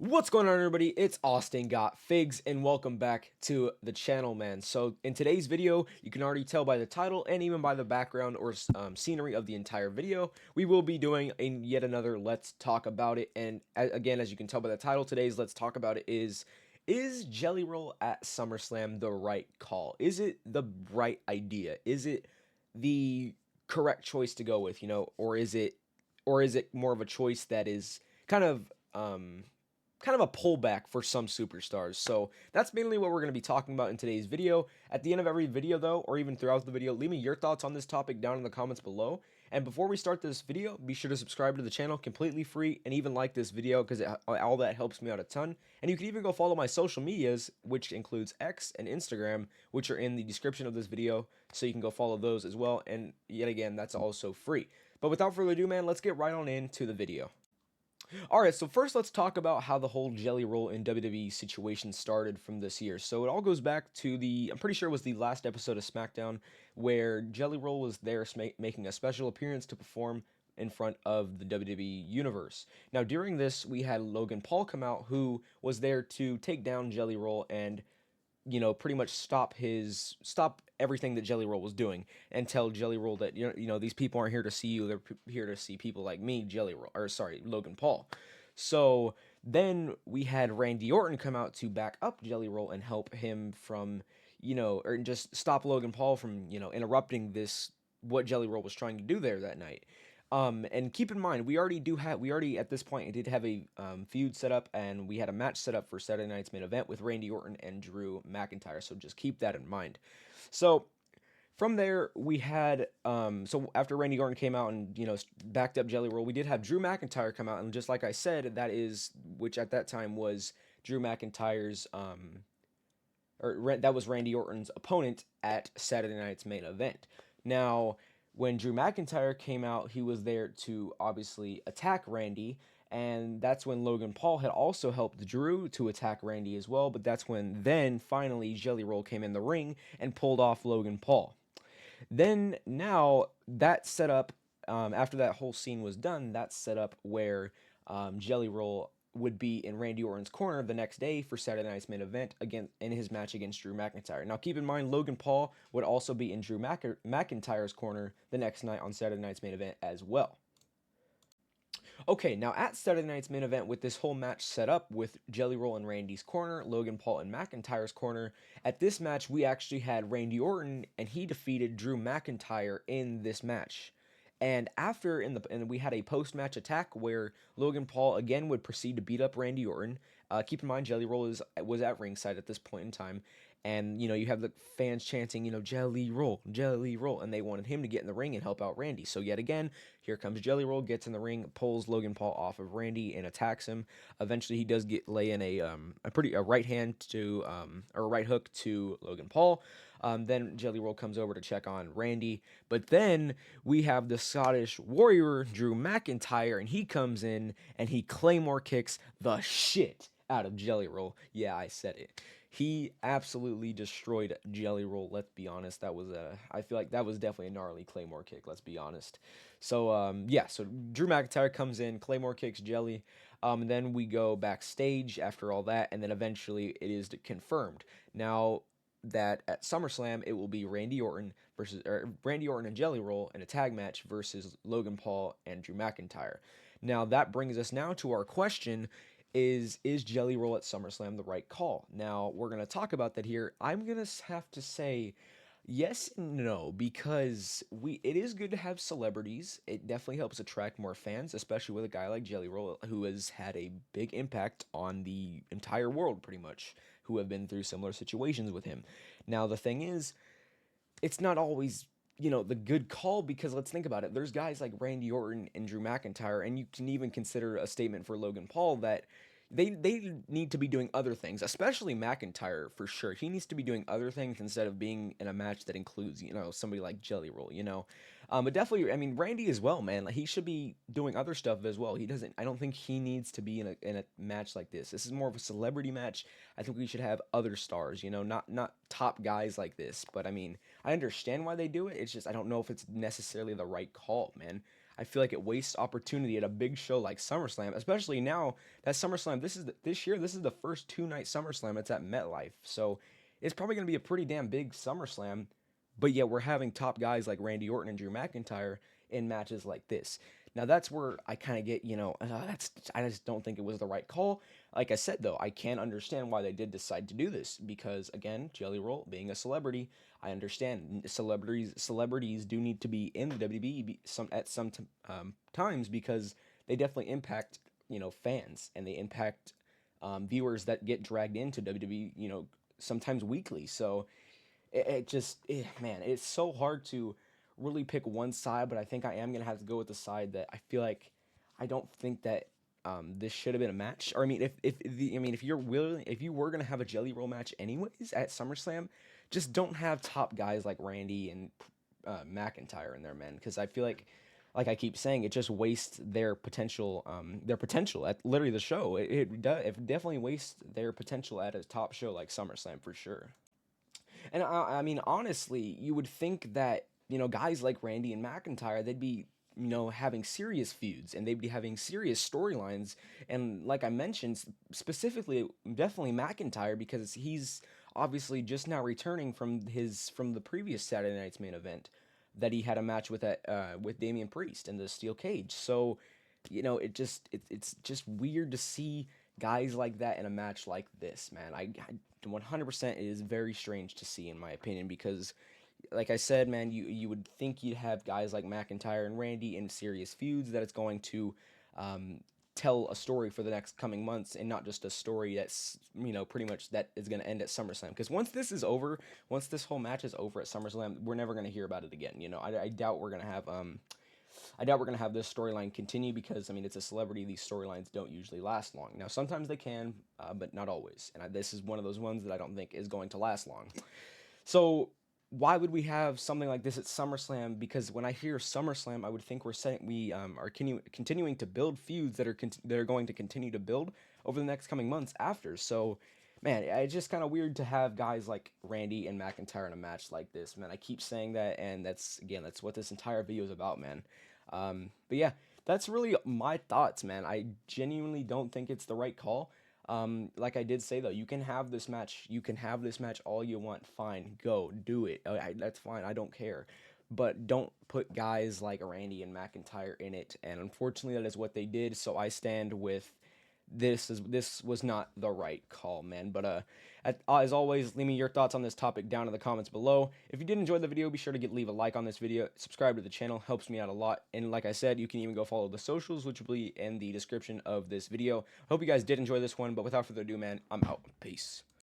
What's going on, everybody? It's Austin Got Figs, and welcome back to the channel, man. So in today's video, you can already tell by the title and even by the background or scenery of the entire video, we will be doing yet another Let's Talk About It. And again, as you can tell by the title, today's Let's Talk About It is Jelly Roll at SummerSlam the right call? Is it the right idea? Is it the correct choice to go with, or is it more of a choice that is kind of a pullback for some superstars? So that's mainly what we're going to be talking about in today's video. At the end of every video though, or even throughout the video, leave me your thoughts on this topic down in the comments below. And before we start this video, be sure to subscribe to the channel, completely free, and even like this video because all that helps me out a ton. And you can even go follow my social medias, which includes X and Instagram, which are in the description of this video, so you can go follow those as well. And yet again, that's also free. But without further ado, man, let's get right on into the video. Alright, so first let's talk about how the whole Jelly Roll in WWE situation started from this year. So it all goes back to I'm pretty sure it was the last episode of SmackDown, where Jelly Roll was there making a special appearance to perform in front of the WWE Universe. Now during this, we had Logan Paul come out, who was there to take down Jelly Roll and pretty much stop everything that Jelly Roll was doing and tell Jelly Roll that these people aren't here to see you, they're here to see people like me, Logan Paul. So then we had Randy Orton come out to back up Jelly Roll and help him from or just stop Logan Paul from interrupting what Jelly Roll was trying to do there that night. And keep in mind, we already at this point did have a feud set up, and we had a match set up for Saturday night's main event with Randy Orton and Drew McIntyre. So just keep that in mind. So from there, we had so after Randy Orton came out and backed up Jelly Roll, we did have Drew McIntyre come out, and just like I said, which at that time was Drew McIntyre's that was Randy Orton's opponent at Saturday night's main event. Now, when Drew McIntyre came out, he was there to obviously attack Randy, and that's when Logan Paul had also helped Drew to attack Randy as well, but that's when then finally Jelly Roll came in the ring and pulled off Logan Paul. Then now that set up, after that whole scene was done, that set up where Jelly Roll would be in Randy Orton's corner the next day for Saturday night's main event again in his match against Drew McIntyre. Now keep in mind, Logan Paul would also be in Drew McIntyre's corner the next night on Saturday night's main event as well. Okay, now at Saturday night's main event, with this whole match set up with Jelly Roll in Randy's corner, Logan Paul in McIntyre's corner, at this match we actually had Randy Orton, and he defeated Drew McIntyre in this match. And we had a post-match attack where Logan Paul again would proceed to beat up Randy Orton. Keep in mind, Jelly Roll was at ringside at this point in time, and you have the fans chanting, Jelly Roll, Jelly Roll, and they wanted him to get in the ring and help out Randy. So yet again, here comes Jelly Roll, gets in the ring, pulls Logan Paul off of Randy and attacks him. Eventually, he does lay in a right hand to or a right hook to Logan Paul. Then Jelly Roll comes over to check on Randy. But then we have the Scottish Warrior, Drew McIntyre, and he comes in and he Claymore kicks the shit out of Jelly Roll. Yeah, I said it. He absolutely destroyed Jelly Roll. Let's be honest. I feel like that was definitely a gnarly Claymore kick. Let's be honest. So, yeah, so Drew McIntyre comes in, Claymore kicks Jelly. Then we go backstage after all that, and then eventually it is confirmed. Now, that at SummerSlam it will be Randy Orton and Jelly Roll in a tag match versus Logan Paul and Drew McIntyre. Now that brings us now to our question: Is Jelly Roll at SummerSlam the right call? Now we're gonna talk about that here. I'm gonna have to say yes and no, because it is good to have celebrities. It definitely helps attract more fans, especially with a guy like Jelly Roll, who has had a big impact on the entire world pretty much, who have been through similar situations with him. Now the thing is, it's not always the good call, because let's think about it. There's guys like Randy Orton and Drew McIntyre, and you can even consider a statement for Logan Paul that they need to be doing other things, especially McIntyre for sure. He needs to be doing other things instead of being in a match that includes somebody like Jelly Roll. But definitely, I mean, Randy as well, man. Like, he should be doing other stuff as well. He doesn't. I don't think he needs to be in a match like this. This is more of a celebrity match. I think we should have other stars. Not top guys like this. But I mean, I understand why they do it. It's just I don't know if it's necessarily the right call, man. I feel like it wastes opportunity at a big show like SummerSlam, especially now that SummerSlam, this year, this is the first 2 night SummerSlam. It's at MetLife. So it's probably going to be a pretty damn big SummerSlam, but yet we're having top guys like Randy Orton and Drew McIntyre in matches like this. Now that's where I kind of get, that's I just don't think it was the right call. Like I said though, I can understand why they did decide to do this because again, Jelly Roll being a celebrity, I understand celebrities do need to be in the WWE times because they definitely impact fans and they impact viewers that get dragged into WWE sometimes weekly. So man, it's so hard to really pick one side, but I think I am gonna have to go with the side that I feel like I don't think that this should have been a match. Or I mean, if you're willing, if you were gonna have a Jelly Roll match anyways at SummerSlam, just don't have top guys like Randy and McIntyre in there, man, because I feel like I keep saying, it just wastes their potential. Their potential at literally the show. It definitely wastes their potential at a top show like SummerSlam for sure. And I mean, honestly, you would think that, guys like Randy and McIntyre, they'd be, having serious feuds and they'd be having serious storylines. And like I mentioned, specifically, definitely McIntyre, because he's obviously just now returning from the previous Saturday Night's main event that he had a match with Damian Priest in the steel cage. So, it's just weird to see guys like that in a match like this, man. I 100% it is very strange to see in my opinion because like I said, man, you would think you'd have guys like McIntyre and Randy in serious feuds that it's going to um, tell a story for the next coming months and not just a story that's pretty much that is going to end at SummerSlam. Because once this is over, once this whole match is over at SummerSlam, we're never going to hear about it again. I doubt we're going to have this storyline continue because I mean it's a celebrity. These storylines don't usually last long. Now sometimes they can, but not always. And this is one of those ones that I don't think is going to last long. So why would we have something like this at SummerSlam? Because when I hear SummerSlam, I would think we are continuing to build feuds that are going to continue to build over the next coming months after. So, man, it's just kind of weird to have guys like Randy and McIntyre in a match like this, man. I keep saying that, and that's what this entire video is about, man. But yeah, that's really my thoughts, man. I genuinely don't think it's the right call. Like I did say though, you can have this match. You can have this match all you want. Fine, go do it. That's fine. I don't care. But don't put guys like Randy and McIntyre in it. And unfortunately, that is what they did. So I stand with this was not the right call, man. But as always, leave me your thoughts on this topic down in the comments below. If you did enjoy the video, be sure to leave a like on this video, subscribe to the channel, helps me out a lot. And like I said, you can even go follow the socials, which will be in the description of this video. Hope you guys did enjoy this one, but without further ado, man, I'm out. Peace.